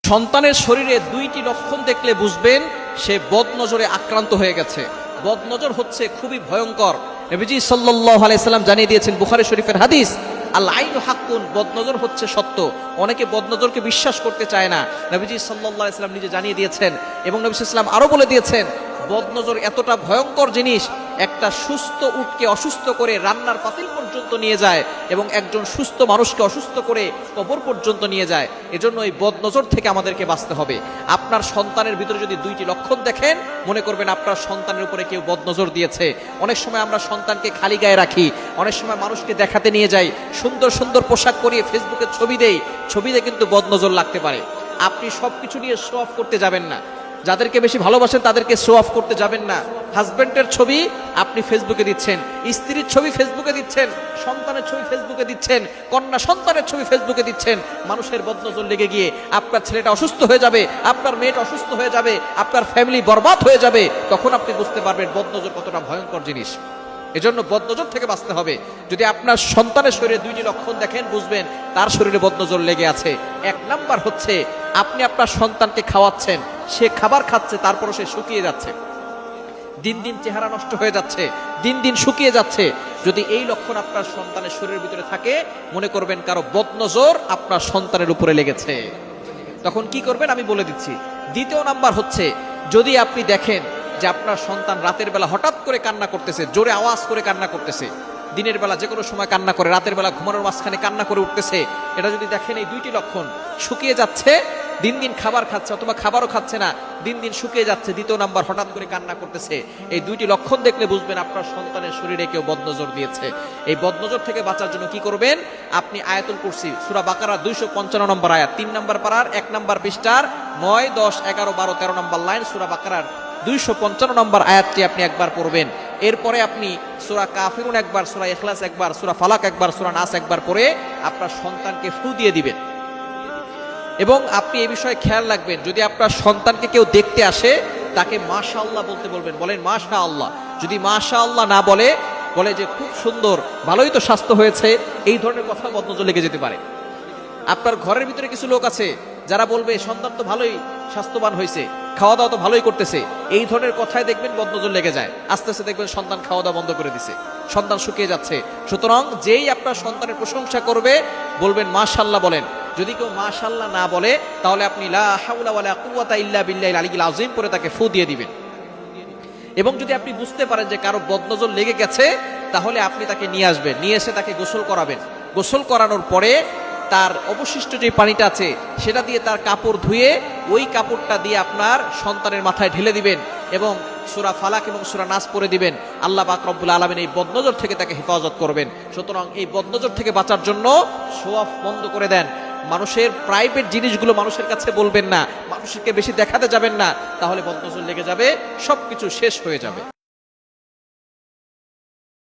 সন্তানের শরীরে দুইটি লক্ষণ দেখলে বুঝবেন সে বদনজরে আক্রান্ত হয়ে গেছে। বদনজর হচ্ছে খুবই ভয়ঙ্কর। নবীজি সাল্লাল্লাহু আলাইহি সাল্লাম জানিয়ে দিয়েছেন, বুখারী শরীফের হাদিস, আল আইনু হাক্কুন, বদনজর হচ্ছে সত্য। অনেকে বদনজরকে বিশ্বাস করতে চায় না। নবীজি সাল্লাল্লাহু আলাইহি সাল্লাম নিজে জানিয়ে দিয়েছেন এবং নবী সাল্লাল্লাহু আলাইহি সাল্লাম আরো বলে দিয়েছেন, বদনজর এতটা ভয়ঙ্কর জিনিস, একটা সুস্থ উটকে অসুস্থ করে রান্নার পাতিল পর্যন্ত নিয়ে যায় এবং একজন সুস্থ মানুষকে অসুস্থ করে কবর পর্যন্ত নিয়ে যায়। এজন্য এই বদনজর থেকে আমাদেরকে বাঁচতে হবে। আপনার সন্তানের ভিতরে যদি দুইটি লক্ষণ দেখেন, মনে করবেন আপনার সন্তানের উপরে কেউ বদনজর দিয়েছে। অনেক সময় আমরা সন্তানকে খালি গায়ে রাখি, অনেক সময় মানুষকে দেখাতে নিয়ে যাই, সুন্দর সুন্দর পোশাক পরিয়ে ফেসবুকে ছবি দেই, ছবিতে কিন্তু বদনজর লাগতে পারে। আপনি সবকিছু নিয়ে শো অফ করতে যাবেন না। যাদেরকে বেশি ভালোবাসেন তাদেরকে শো অফ করতে যাবেন না। হাজব্যান্ডের ছবি আপনি ফেসবুকে দিচ্ছেন, স্ত্রীর ছবি ফেসবুকে দিচ্ছেন, সন্তানের ছবি ফেসবুকে দিচ্ছেন, কন্যা সন্তানের ছবি ফেসবুকে দিচ্ছেন। মানুষের বদনজর লেগে গিয়ে আপনার ছেলেটা অসুস্থ হয়ে যাবে, আপনার মেয়েটা অসুস্থ হয়ে যাবে, আপনার ফ্যামিলি বরবাদ হয়ে যাবে। তখন আপনি বুঝতে পারবেন বদনজর কতটা ভয়ঙ্কর জিনিস। এজন্য বদনজর থেকে বাঁচতে হবে। যদি আপনার সন্তানের শরীরে দুইটি লক্ষণ দেখেন, বুঝবেন তার শরীরে বদনজর লেগে আছে। এক নাম্বার হচ্ছে, আপনি আপনার সন্তানকে খাওয়াচ্ছেন, সে খাবার খাচ্ছে, তারপরও সে শুকিয়ে যাচ্ছে, দিন দিন চেহারা নষ্ট হয়ে যাচ্ছে, দিন দিন শুকিয়ে যাচ্ছে। যদি এই লক্ষণ আপনার সন্তানের শরীরের ভিতরে থাকে, মনে করবেন কারো বদনজর আপনার সন্তানের উপরে লেগেছে। তখন কি করবেন আমি বলে দিচ্ছি। দ্বিতীয় নাম্বার হচ্ছে, যদি আপনি দেখেন যে আপনার সন্তান রাতের বেলা হঠাৎ করে কান্না করতেছে, জোরে আওয়াজ করে কান্না করতেছে, দিনের বেলা যে কোনো সময় কান্না করে, রাতের বেলা ঘুমানোর মাঝখানে কান্না করে উঠতেছে, এটা যদি দেখেন এই দুইটি লক্ষণ, শুকিয়ে যাচ্ছে, দিন দিন খাবার খাচ্ছে অথবা খাবারও খাচ্ছে না, দিন দিন শুকিয়ে যাচ্ছে, দ্বিতীয় নাম্বার হঠাৎ করে কান্না করতেছে, এই দুইটি লক্ষণ দেখলে বুঝবেন আপনার সন্তানের শরীরে কেউ বদনজর দিয়েছে। এই বদনজর থেকে বাঁচার জন্য কি করবেন? আপনি আয়াতুল কুরসি সূরা বাকারা 255 নম্বর আয়াত, 3 নম্বর পারার 1 নম্বর পৃষ্ঠার 9, 10, 11, 12, 13 নম্বর লাইন সূরা বাকারার 255 নম্বর আয়াতটি আপনি একবার পড়বেন। এরপরে আপনি সূরা কাফিরুন একবার, সূরা ইখলাস একবার, সূরা ফালাক একবার, সূরা নাস একবার পড়ে আপনার সন্তানকে ফু দিয়ে দিবেন। এবং আপনি এই বিষয়ে খেয়াল রাখবেন, যদি আপনার সন্তানকে কেউ দেখতে আসে, তাকে মাশাআল্লাহ বলতে বলবেন। বলেন মাশাআল্লাহ। যদি মাশাআল্লাহ না বলে, বলে যে খুব সুন্দর, ভালোই তো স্বাস্থ্য হয়েছে, এই ধরনের কথা বদনজর লেগে যেতে পারে। আপনার ঘরের ভিতরে কিছু লোক আছে যারা বলবে সন্তান তো ভালোই স্বাস্থ্যবান হয়েছে, খাওয়া দাওয়া তো ভালোই করতেছে, এই ধরনের কথায় দেখবেন বদনজর লেগে যায়। আস্তে আস্তে দেখবেন সন্তান খাওয়া দাওয়া বন্ধ করে দিছে, সন্তান শুকিয়ে যাচ্ছে। সুতরাং যেই আপনার সন্তানের প্রশংসা করবে, বলবেন মাশাআল্লাহ বলেন। যদি কেউ মাশাআল্লাহ না বলে, তাহলে আপনি লা হাওলা ওয়ালা কুওয়াতা ইল্লা বিল্লাহিল আলিয়্যিল আযীম পরে তাকে ফু দিয়ে দিবেন। এবং যদি আপনি বুঝতে পারেন যে কারো বদনজর লেগে গেছে, তাহলে আপনি তাকে নিয়ে আসবেন, নিয়ে এসে তাকে গোসল করাবেন। গোসল করানোর পরে তার অবশিষ্ট যে পানিটা আছে সেটা দিয়ে তার কাপড় ধুয়ে, ওই কাপড়টা দিয়ে আপনার সন্তানের মাথায় ঢেলে দিবেন এবং সূরা ফালাক এবং সূরা নাস পড়ে দিবেন। আল্লাহ পাক রব্বুল আলামিন এই বদনজর থেকে তাকে হেফাজত করবেন। সুতরাং এই বদনজর থেকে বাঁচার জন্য শো অফ বন্ধ করে দেন। মানুষের প্রাইভেট জিনিসগুলো মানুষের কাছে বলবেন না, মানুষকে বেশি দেখাতে যাবেন না, তাহলে বদনজর লেগে যাবে, সবকিছু শেষ হয়ে যাবে।